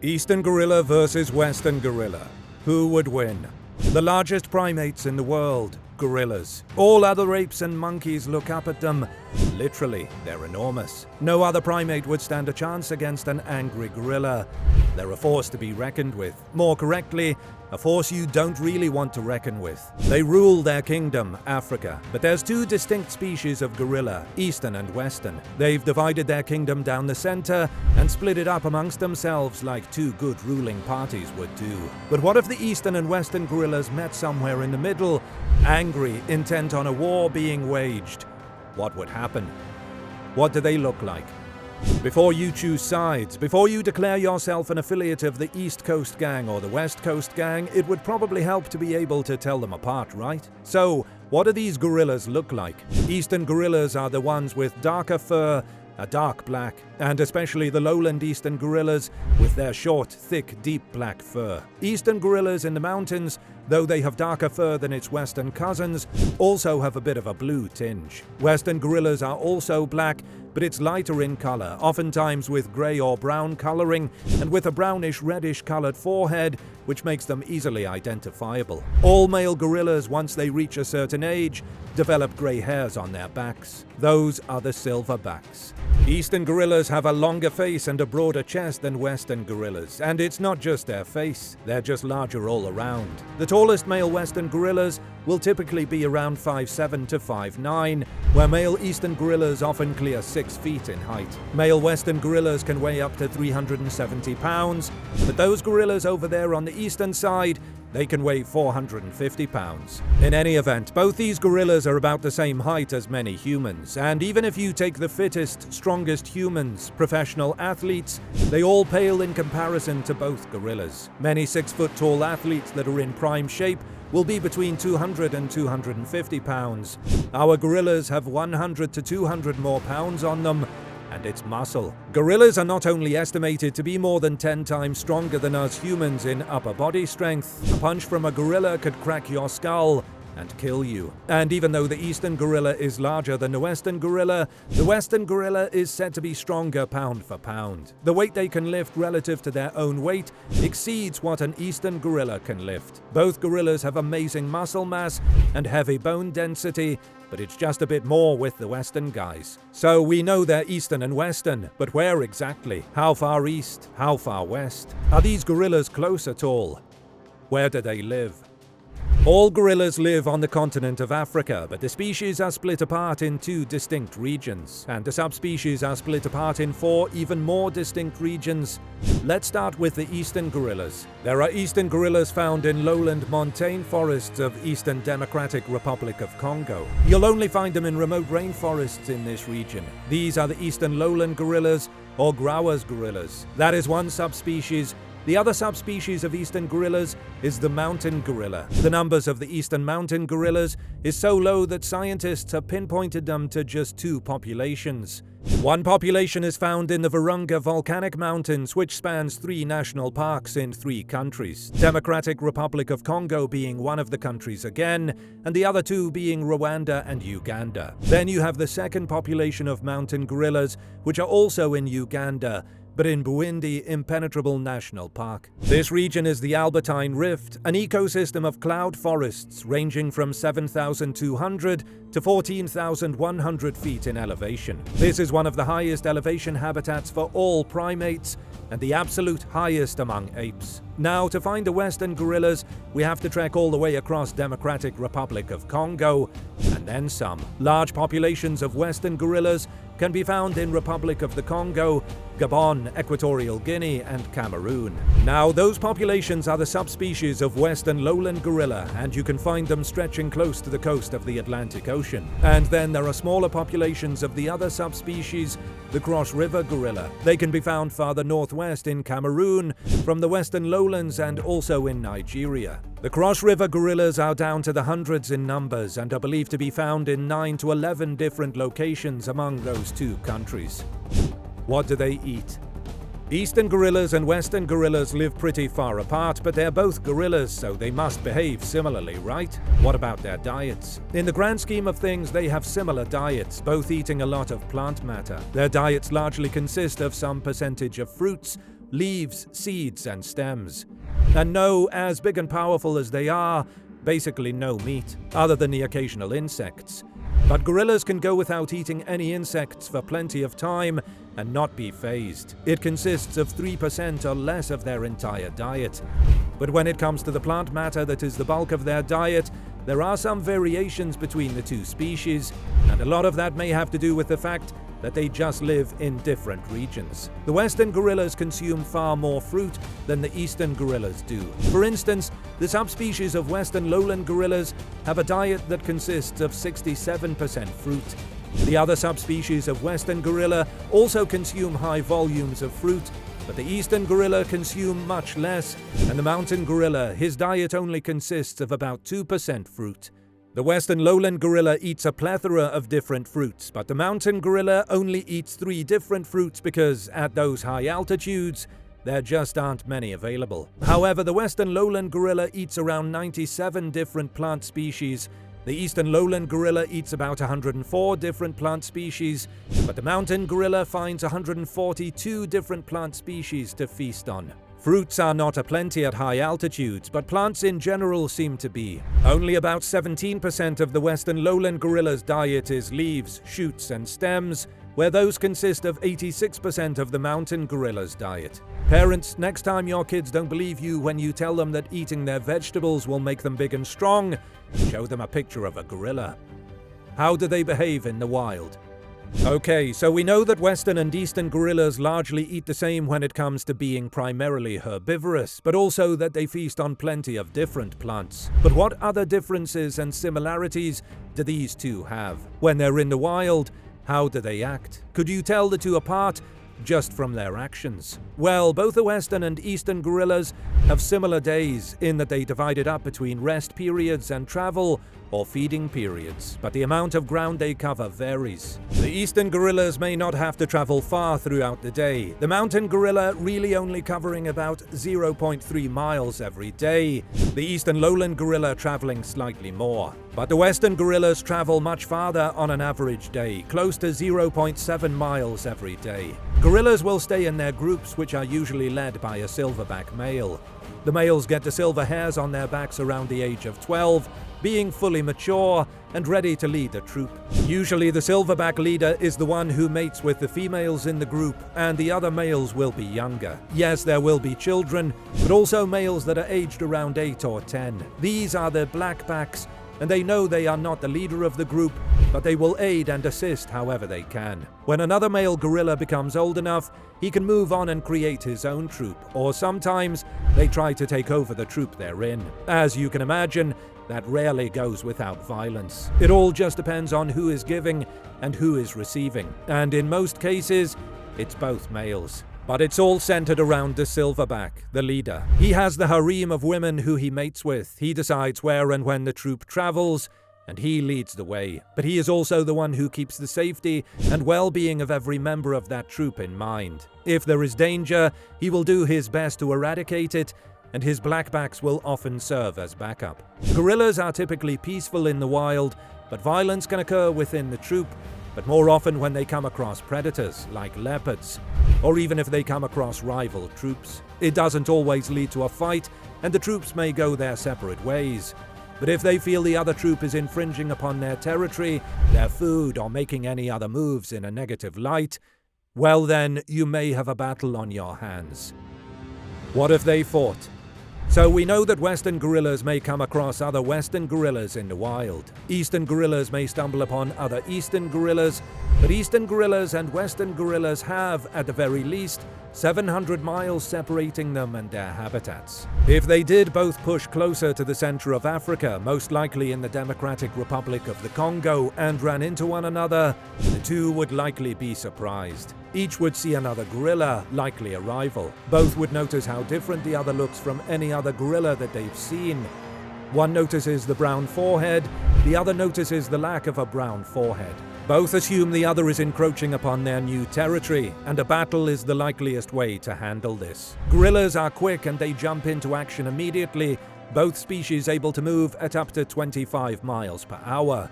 Eastern gorilla versus Western gorilla. Who would win? The largest primates in the world, gorillas. All other apes and monkeys look up at them. Literally, they're enormous. No other primate would stand a chance against an angry gorilla. They're a force to be reckoned with. More correctly, a force you don't really want to reckon with. They rule their kingdom, Africa. But there's two distinct species of gorilla, Eastern and Western. They've divided their kingdom down the center and split it up amongst themselves like two good ruling parties would do. But what if the Eastern and Western gorillas met somewhere in the middle, angry, intent on a war being waged? What would happen? What do they look like? Before you choose sides, before you declare yourself an affiliate of the East Coast Gang or the West Coast Gang, it would probably help to be able to tell them apart, right? So, what do these gorillas look like? Eastern gorillas are the ones with darker fur, a dark black, and especially the lowland eastern gorillas with their short, thick, deep black fur. Eastern gorillas in the mountains, though they have darker fur than its western cousins, also have a bit of a blue tinge. Western gorillas are also black, but it's lighter in color, oftentimes with gray or brown coloring, and with a brownish reddish colored forehead, which makes them easily identifiable. All male gorillas, once they reach a certain age, develop gray hairs on their backs. Those are the silverbacks. Eastern gorillas have a longer face and a broader chest than Western gorillas, and it's not just their face, they're just larger all around. The tallest male Western gorillas will typically be around 5'7" to 5'9", where male Eastern gorillas often clear 6 feet in height. Male Western gorillas can weigh up to 370 pounds, but those gorillas over there on the eastern side, they can weigh 450 pounds. In any event, both these gorillas are about the same height as many humans, and even if you take the fittest, strongest humans, professional athletes, they all pale in comparison to both gorillas. Many 6-foot-tall athletes that are in prime shape will be between 200 and 250 pounds. Our gorillas have 100 to 200 more pounds on them, and it's muscle. Gorillas are not only estimated to be more than 10 times stronger than us humans in upper body strength. A punch from a gorilla could crack your skull and kill you. And even though the Eastern gorilla is larger than the Western gorilla is said to be stronger pound for pound. The weight they can lift relative to their own weight exceeds what an Eastern gorilla can lift. Both gorillas have amazing muscle mass and heavy bone density, but it's just a bit more with the Western guys. So we know they're Eastern and Western, but where exactly? How far east? How far west? Are these gorillas close at all? Where do they live? All gorillas live on the continent of Africa, but the species are split apart in 2 distinct regions, and the subspecies are split apart in 4 even more distinct regions. Let's start with the Eastern gorillas. There are Eastern gorillas found in lowland montane forests of Eastern Democratic Republic of Congo. You'll only find them in remote rainforests in this region. These are the Eastern lowland gorillas, or Grauer's gorillas. That is one subspecies. The other subspecies of Eastern gorillas is the mountain gorilla. The numbers of the Eastern mountain gorillas is so low that scientists have pinpointed them to just 2 populations. One population is found in the Virunga volcanic mountains, which spans 3 national parks in 3 countries, Democratic Republic of Congo being one of the countries again, and the other 2 being Rwanda and Uganda. Then you have the second population of mountain gorillas, which are also in Uganda, but in Buindi Impenetrable National Park. This region is the Albertine Rift, an ecosystem of cloud forests ranging from 7,200 to 14,100 feet in elevation. This is one of the highest elevation habitats for all primates, and the absolute highest among apes. Now, to find the Western gorillas, we have to trek all the way across Democratic Republic of Congo, and then some. Large populations of Western gorillas can be found in Republic of the Congo, Gabon, Equatorial Guinea, and Cameroon. Now, those populations are the subspecies of Western lowland gorilla, and you can find them stretching close to the coast of the Atlantic Ocean. And then there are smaller populations of the other subspecies, the Cross River gorilla. They can be found farther northwest in Cameroon, from the Western lowlands, and also in Nigeria. The Cross River gorillas are down to the hundreds in numbers and are believed to be found in 9 to 11 different locations among those 2 countries. What do they eat? Eastern gorillas and Western gorillas live pretty far apart, but they're both gorillas, so they must behave similarly, right? What about their diets? In the grand scheme of things, they have similar diets, both eating a lot of plant matter. Their diets largely consist of some percentage of fruits, leaves, seeds, and stems. And no, as big and powerful as they are, basically no meat, other than the occasional insects. But gorillas can go without eating any insects for plenty of time and not be phased. It consists of 3% or less of their entire diet. But when it comes to the plant matter that is the bulk of their diet, there are some variations between the two species, and a lot of that may have to do with the fact that they just live in different regions. The western gorillas consume far more fruit than the eastern gorillas do. For instance, the subspecies of western lowland gorillas have a diet that consists of 67% fruit. The other subspecies of western gorilla also consume high volumes of fruit, but the eastern gorilla consume much less, and the mountain gorilla, his diet only consists of about 2% fruit. The western lowland gorilla eats a plethora of different fruits, but the mountain gorilla only eats 3 different fruits because, at those high altitudes, there just aren't many available. However, the western lowland gorilla eats around 97 different plant species. The eastern lowland gorilla eats about 104 different plant species, but the mountain gorilla finds 142 different plant species to feast on. Fruits are not aplenty at high altitudes, but plants in general seem to be. Only about 17% of the western lowland gorilla's diet is leaves, shoots, and stems, where those consist of 86% of the mountain gorilla's diet. Parents, next time your kids don't believe you when you tell them that eating their vegetables will make them big and strong, show them a picture of a gorilla. How do they behave in the wild? Okay, so we know that western and eastern gorillas largely eat the same when it comes to being primarily herbivorous, but also that they feast on plenty of different plants. But what other differences and similarities do these two have? When they're in the wild, how do they act? Could you tell the two apart just from their actions? Well, both the western and eastern gorillas have similar days in that they divide it up between rest periods and travel or feeding periods, but the amount of ground they cover varies. The eastern gorillas may not have to travel far throughout the day, the mountain gorilla really only covering about 0.3 miles every day, the eastern lowland gorilla traveling slightly more. But the western gorillas travel much farther on an average day, close to 0.7 miles every day. Gorillas will stay in their groups, which are usually led by a silverback male. The males get the silver hairs on their backs around the age of 12, being fully mature and ready to lead a troop. Usually the silverback leader is the one who mates with the females in the group, and the other males will be younger. Yes, there will be children, but also males that are aged around 8 or 10. These are the blackbacks, and they know they are not the leader of the group, but they will aid and assist however they can. When another male gorilla becomes old enough, he can move on and create his own troop, or sometimes they try to take over the troop they're in. As you can imagine, that rarely goes without violence. It all just depends on who is giving and who is receiving, and in most cases, it's both males. But it's all centered around the silverback, the leader. He has the harem of women who he mates with. He decides where and when the troop travels, and he leads the way. But he is also the one who keeps the safety and well-being of every member of that troop in mind. If there is danger, he will do his best to eradicate it, and his blackbacks will often serve as backup. Gorillas are typically peaceful in the wild, but violence can occur within the troop, but more often when they come across predators, like leopards, or even if they come across rival troops. It doesn't always lead to a fight, and the troops may go their separate ways. But if they feel the other troop is infringing upon their territory, their food, or making any other moves in a negative light, well then, you may have a battle on your hands. What if they fought? So we know that western gorillas may come across other western gorillas in the wild. Eastern gorillas may stumble upon other eastern gorillas, but eastern gorillas and western gorillas have, at the very least, 700 miles separating them and their habitats. If they did both push closer to the center of Africa, most likely in the Democratic Republic of the Congo, and ran into one another, the two would likely be surprised. Each would see another gorilla, likely a rival. Both would notice how different the other looks from any other gorilla that they've seen. One notices the brown forehead, the other notices the lack of a brown forehead. Both assume the other is encroaching upon their new territory, and a battle is the likeliest way to handle this. Gorillas are quick and they jump into action immediately, both species able to move at up to 25 miles per hour.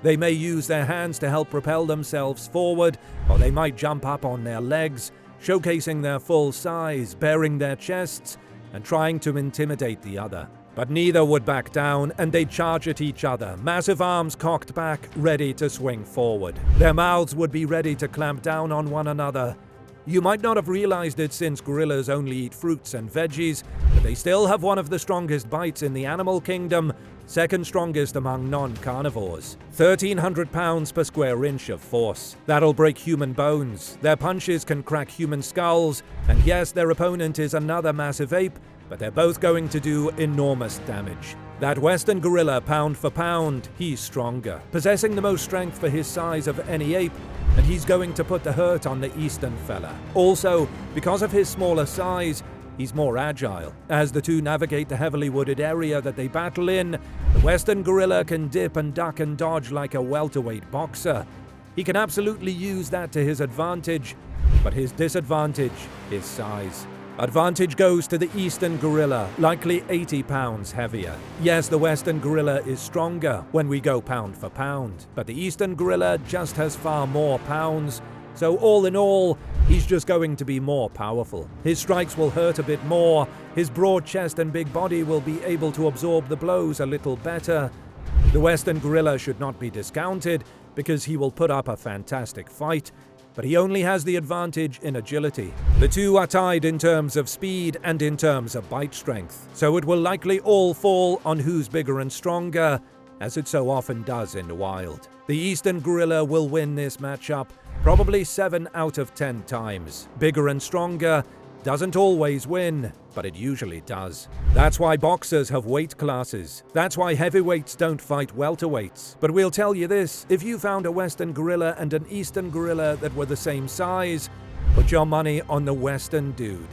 They may use their hands to help propel themselves forward, or they might jump up on their legs, showcasing their full size, baring their chests, and trying to intimidate the other. But neither would back down, and they'd charge at each other, massive arms cocked back, ready to swing forward. Their mouths would be ready to clamp down on one another. You might not have realized it since gorillas only eat fruits and veggies, but they still have one of the strongest bites in the animal kingdom, second strongest among non-carnivores. 1,300 pounds per square inch of force. That'll break human bones. Their punches can crack human skulls, and yes, their opponent is another massive ape, but they're both going to do enormous damage. That western gorilla, pound for pound, he's stronger, possessing the most strength for his size of any ape, and he's going to put the hurt on the eastern fella. Also, because of his smaller size, he's more agile. As the two navigate the heavily wooded area that they battle in, the western gorilla can dip and duck and dodge like a welterweight boxer. He can absolutely use that to his advantage, but his disadvantage is size. Advantage goes to the eastern gorilla, likely 80 pounds heavier. Yes, the western gorilla is stronger when we go pound for pound, but the eastern gorilla just has far more pounds, so all in all, he's just going to be more powerful. His strikes will hurt a bit more, his broad chest and big body will be able to absorb the blows a little better. The western gorilla should not be discounted, because he will put up a fantastic fight, but he only has the advantage in agility. The two are tied in terms of speed and in terms of bite strength, so it will likely all fall on who's bigger and stronger, as it so often does in the wild. The eastern gorilla will win this matchup probably 7 out of 10 times. Bigger and stronger doesn't always win, but it usually does. That's why boxers have weight classes. That's why heavyweights don't fight welterweights. But we'll tell you this, if you found a western gorilla and an eastern gorilla that were the same size, put your money on the western dude.